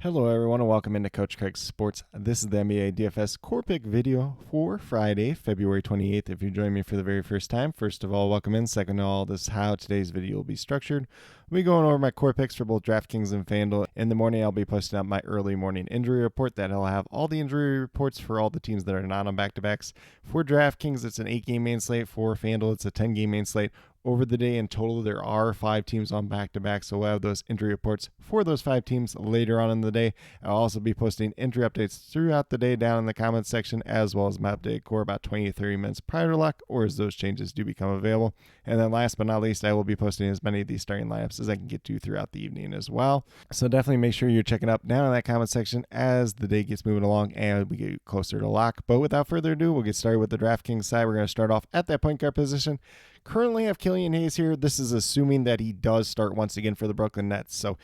Hello everyone and welcome into Coach Craig's Sports. This is the NBA DFS Core Pick video for Friday, February 28th. If you're joining me for the very first time, first of all, welcome in. Second of all, this is how today's video will be structured. We'll be going over my core picks for both DraftKings and FanDuel. In the morning, I'll be posting up my early morning injury report that'll have all the injury reports for all the teams that are not on back-to-backs. For DraftKings, it's an 8-game main slate. For FanDuel, it's a 10-game main slate. Over the day in total, there are 5 teams on back-to-back, so we'll have those injury reports for those 5 teams later on in the day. I'll also be posting injury updates throughout the day down in the comments section, as well as my update core about 20 to 30 minutes prior to lock, or as those changes do become available. And then last but not least, I will be posting as many of these starting lineups as I can get to throughout the evening as well. So definitely make sure you're checking up down in that comment section as the day gets moving along and we get closer to lock. But without further ado, we'll get started with the DraftKings side. We're going to start off at that point guard position. Currently have Killian Hayes here. This is assuming that he does start once again for the Brooklyn Nets. So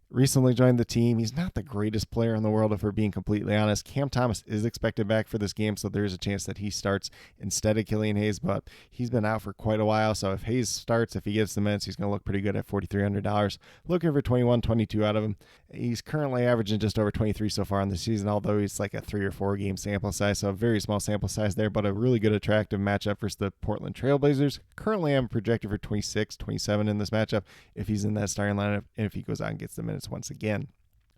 recently joined the team. He's not the greatest player in the world, if we're being completely honest. Cam Thomas is expected back for this game, so there's a chance that he starts instead of Killian Hayes, but he's been out for quite a while. So if Hayes starts, if he gets the minutes, he's going to look pretty good at $4,300. Looking for 21, 22 out of him. He's currently averaging just over 23 so far in the season, although he's like a 3 or 4 game sample size, so a very small sample size there, but a really good attractive matchup versus the Portland Trailblazers. Currently, I'm projected for 26, 27 in this matchup if he's in that starting lineup and if he goes out and gets the minutes once again.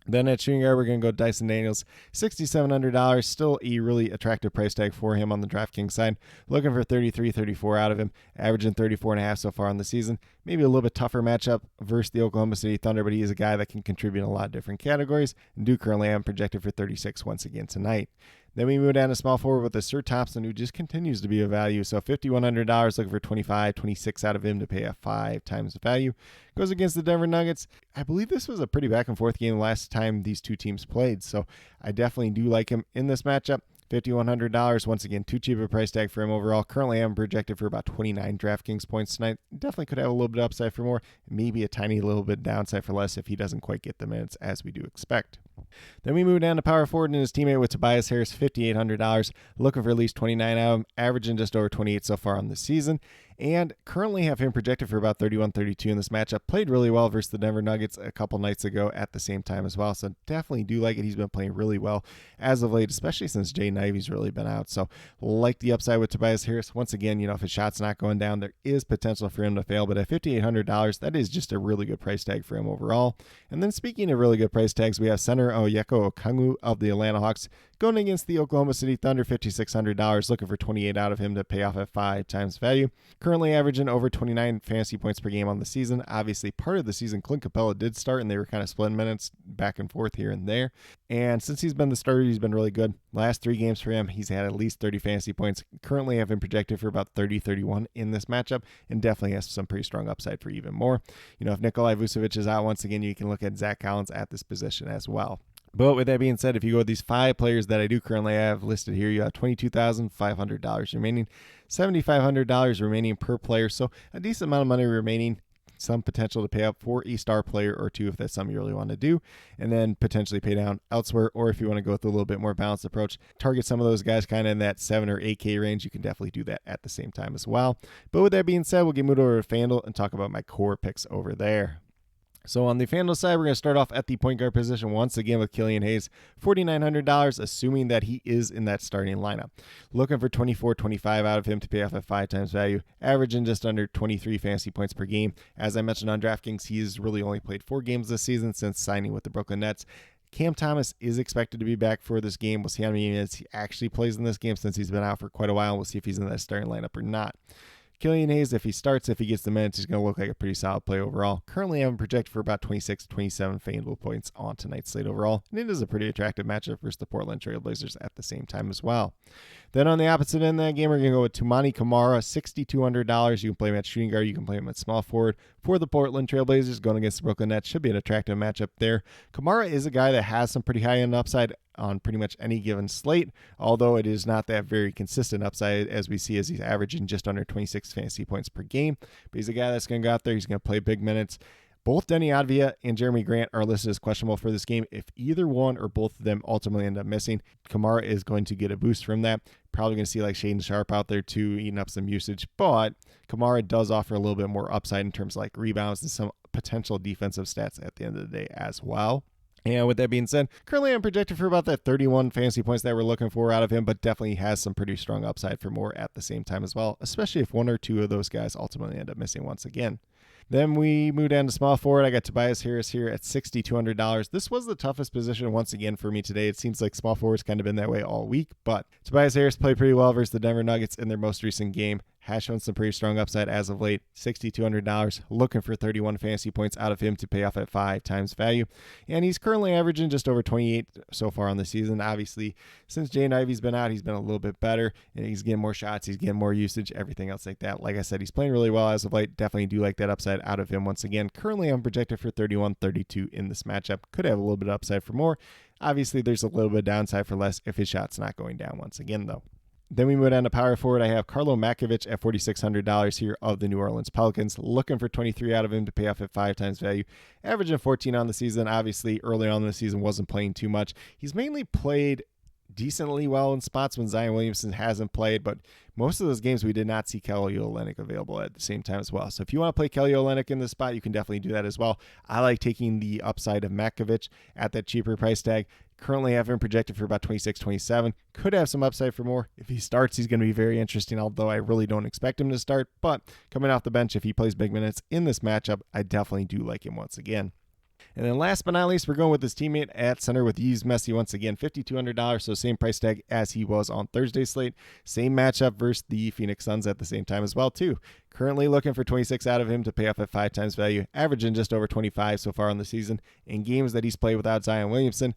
Then at shooting guard, we're going to go Dyson Daniels, $6,700. Still a really attractive price tag for him on the DraftKings side. Looking for 33, 34 out of him, averaging 34.5 so far in the season. Maybe a little bit tougher matchup versus the Oklahoma City Thunder, but he is a guy that can contribute in a lot of different categories. And do currently have him projected for 36 once again tonight. Then we move down to small forward with the Sir Thompson, who just continues to be a value. So $5,100, looking for 25, 26 out of him to pay a 5 times the value. Goes against the Denver Nuggets. I believe this was a pretty back and forth game last time these two teams played. So I definitely do like him in this matchup. $5,100. Once again, too cheap a price tag for him overall. Currently, I'm projected for about 29 DraftKings points tonight. Definitely could have a little bit upside for more. Maybe a tiny little bit downside for less if he doesn't quite get the minutes as we do expect. Then we move down to power forward and his teammate with Tobias Harris, $5,800. Looking for at least 29 out of him, averaging just over 28 so far on the season. And currently have him projected for about 31, 32 in this matchup. Played really well versus the Denver Nuggets a couple nights ago at the same time as well. So definitely do like it. He's been playing really well as of late, especially since Jaden Ivey's really been out. So like the upside with Tobias Harris. Once again, if his shot's not going down, there is potential for him to fail. But at $5,800, that is just a really good price tag for him overall. And then speaking of really good price tags, we have center Onyeka Okongwu of the Atlanta Hawks going against the Oklahoma City Thunder, $5,600. Looking for 28 out of him to pay off at 5 times value. Currently averaging over 29 fantasy points per game on the season. Obviously, part of the season, Clint Capella did start, and they were kind of splitting minutes back and forth here and there. And since he's been the starter, he's been really good. Last 3 games for him, he's had at least 30 fantasy points. Currently have been projected for about 30, 31 in this matchup, and definitely has some pretty strong upside for even more. If Nikolai Vucevic is out once again, you can look at Zach Collins at this position as well. But with that being said, if you go with these 5 players that I do currently have listed here, you have $22,500 remaining, $7,500 remaining per player. So a decent amount of money remaining, some potential to pay up for a star player or 2 if that's something you really want to do, and then potentially pay down elsewhere. Or if you want to go with a little bit more balanced approach, target some of those guys kind of in that 7 or 8K range, you can definitely do that at the same time as well. But with that being said, we'll get moved over to FanDuel and talk about my core picks over there. So on the FanDuel side, we're going to start off at the point guard position once again with Killian Hayes, $4,900, assuming that he is in that starting lineup. Looking for 24, 25 out of him to pay off at 5 times value, averaging just under 23 fantasy points per game. As I mentioned on DraftKings, he's really only played 4 games this season since signing with the Brooklyn Nets. Cam Thomas is expected to be back for this game. We'll see how many minutes he actually plays in this game since he's been out for quite a while. We'll see if he's in that starting lineup or not. Killian Hayes, if he starts, if he gets the minutes, he's going to look like a pretty solid play overall. Currently, I'm projected for about 26, 27 FanDuel points on tonight's slate overall, and it is a pretty attractive matchup versus the Portland Trailblazers at the same time as well. Then on the opposite end of that game, we're going to go with Toumani Camara, $6,200. You can play him at shooting guard, you can play him at small forward. For the Portland Trailblazers, going against the Brooklyn Nets, should be an attractive matchup there. Camara is a guy that has some pretty high-end upside on pretty much any given slate, although it is not that very consistent upside as we see as he's averaging just under 26 fantasy points per game. But he's a guy that's going to go out there, he's going to play big minutes. Both Denny Advia and Jeremy Grant are listed as questionable for this game. If either one or both of them ultimately end up missing, Camara is going to get a boost from that. Probably going to see like Shaedon Sharpe out there too, eating up some usage, but Camara does offer a little bit more upside in terms of like rebounds and some potential defensive stats at the end of the day as well. And with that being said, currently I'm projected for about that 31 fantasy points that we're looking for out of him, but definitely has some pretty strong upside for more at the same time as well, especially if one or two of those guys ultimately end up missing once again. Then we move down to small forward. I got Tobias Harris here at $6,200. This was the toughest position once again for me today. It seems like small forward's kind of been that way all week, but Tobias Harris played pretty well versus the Denver Nuggets in their most recent game. Has shown some pretty strong upside as of late. $6,200. Looking for 31 fantasy points out of him to pay off at 5 times value. And he's currently averaging just over 28 so far on the season. Obviously, since Jaden Ivey's been out, he's been a little bit better. And he's getting more shots. He's getting more usage, everything else like that. Like I said, he's playing really well as of late. Definitely do like that upside out of him once again. Currently, I'm projected for 31, 32 in this matchup. Could have a little bit of upside for more. Obviously, there's a little bit of downside for less if his shot's not going down once again, though. Then we move down to power forward. I have Carlo Makovich at $4,600 here of the New Orleans Pelicans. Looking for 23 out of him to pay off at 5 times value. Averaging 14 on the season. Obviously, early on in the season wasn't playing too much. He's mainly played decently well in spots when Zion Williamson hasn't played, but most of those games we did not see Kelly Olynyk available at the same time as well. So if you want to play Kelly Olynyk in this spot, you can definitely do that as well. I like taking the upside of Makovich at that cheaper price tag. Currently have him projected for about 26, 27. Could have some upside for more. If he starts, he's going to be very interesting, although I really don't expect him to start. But coming off the bench, if he plays big minutes in this matchup, I definitely do like him once again. And then last but not least, we're going with his teammate at center with Yves Messi once again, $5,200, so same price tag as he was on Thursday's slate. Same matchup versus the Phoenix Suns at the same time as well, too. Currently looking for 26 out of him to pay off at 5 times value, averaging just over 25 so far on the season. In games that he's played without Zion Williamson,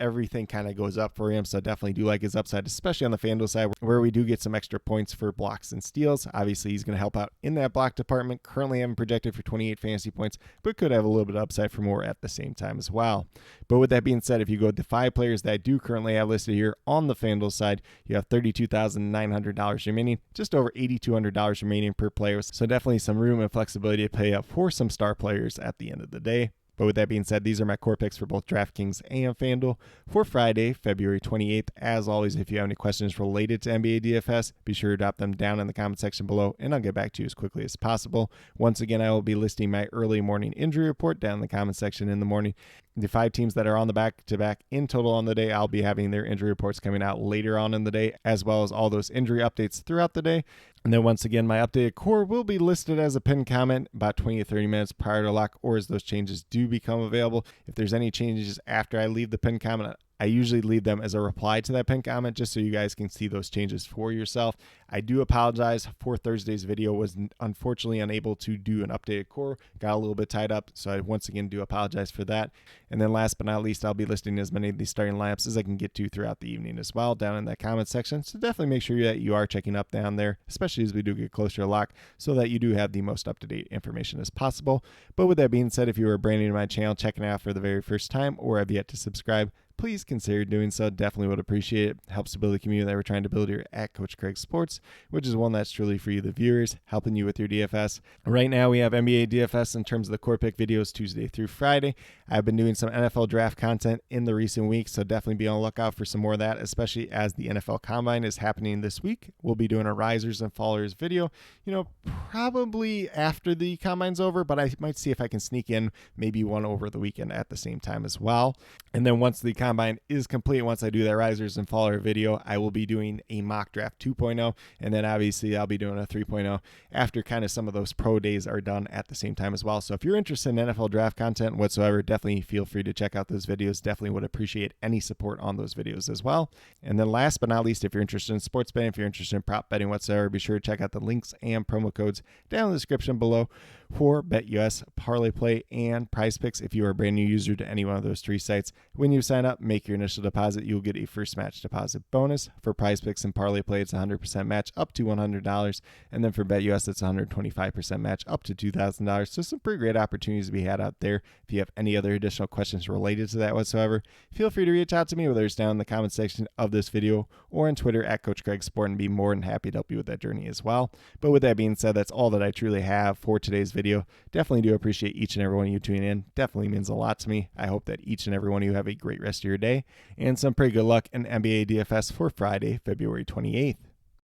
everything kind of goes up for him, so definitely do like his upside, especially on the FanDuel side where we do get some extra points for blocks and steals. Obviously, he's going to help out in that block department. Currently, I'm projected for 28 fantasy points, but could have a little bit of upside for more at the same time as well. But with that being said, if you go with the 5 players that I do currently have listed here on the FanDuel side, you have $32,900 remaining, just over $8,200 remaining per player, so definitely some room and flexibility to pay up for some star players at the end of the day. But with that being said, these are my core picks for both DraftKings and FanDuel for Friday, February 28th. As always, if you have any questions related to NBA DFS, be sure to drop them down in the comment section below, and I'll get back to you as quickly as possible. Once again, I will be listing my early morning injury report down in the comment section in the morning. The 5 teams that are on the back-to-back in total on the day, I'll be having their injury reports coming out later on in the day, as well as all those injury updates throughout the day. And then once again, my updated core will be listed as a pinned comment about 20 to 30 minutes prior to lock, or as those changes do become available. If there's any changes after I leave the pinned comment, I usually leave them as a reply to that pinned comment just so you guys can see those changes for yourself. I do apologize for Thursday's video. Was unfortunately unable to do an updated core. Got a little bit tied up, so I once again do apologize for that. And then last but not least, I'll be listing as many of these starting lineups as I can get to throughout the evening as well down in that comment section. So definitely make sure that you are checking up down there, especially as we do get closer to lock, so that you do have the most up-to-date information as possible. But with that being said, if you are brand new to my channel, checking it out for the very first time, or have yet to subscribe, please consider doing so. Definitely would appreciate it. Helps to build the community that we're trying to build here at Coach Craig Sports, which is one that's truly for you, the viewers, helping you with your DFS. Right now, we have NBA DFS in terms of the core pick videos Tuesday through Friday. I've been doing some NFL draft content in the recent weeks, so definitely be on the lookout for some more of that, especially as the NFL Combine is happening this week. We'll be doing a risers and fallers video, probably after the Combine's over, but I might see if I can sneak in maybe one over the weekend at the same time as well. And then once the Combine is complete, once I do that risers and faller video, I will be doing a mock draft 2.0, and then obviously I'll be doing a 3.0 after kind of some of those pro days are done at the same time as well. So if you're interested in NFL draft content whatsoever, definitely feel free to check out those videos. Definitely would appreciate any support on those videos as well. And then last but not least, if you're interested in sports betting, if you're interested in prop betting whatsoever, be sure to check out the links and promo codes down in the description below for BetUS, Parlay Play, and Prize Picks. If you are a brand new user to any one of those 3 sites, when you sign up, make your initial deposit, you'll get a first match deposit bonus. For Prize Picks and Parlay Play, it's 100% match up to $100, and then for BetUS, it's 125% match up to $2,000. So some pretty great opportunities to be had out there. If you have any other additional questions related to that whatsoever, feel free to reach out to me, whether it's down in the comment section of this video or on Twitter at Coach Craig Sport, and be more than happy to help you with that journey as well. But with that being said, that's all that I truly have for today's video. Definitely do appreciate each and every one of you tuning in. Definitely means a lot to me. I hope that each and every one of you have a great rest of your day and some pretty good luck in NBA DFS for Friday, February 28th.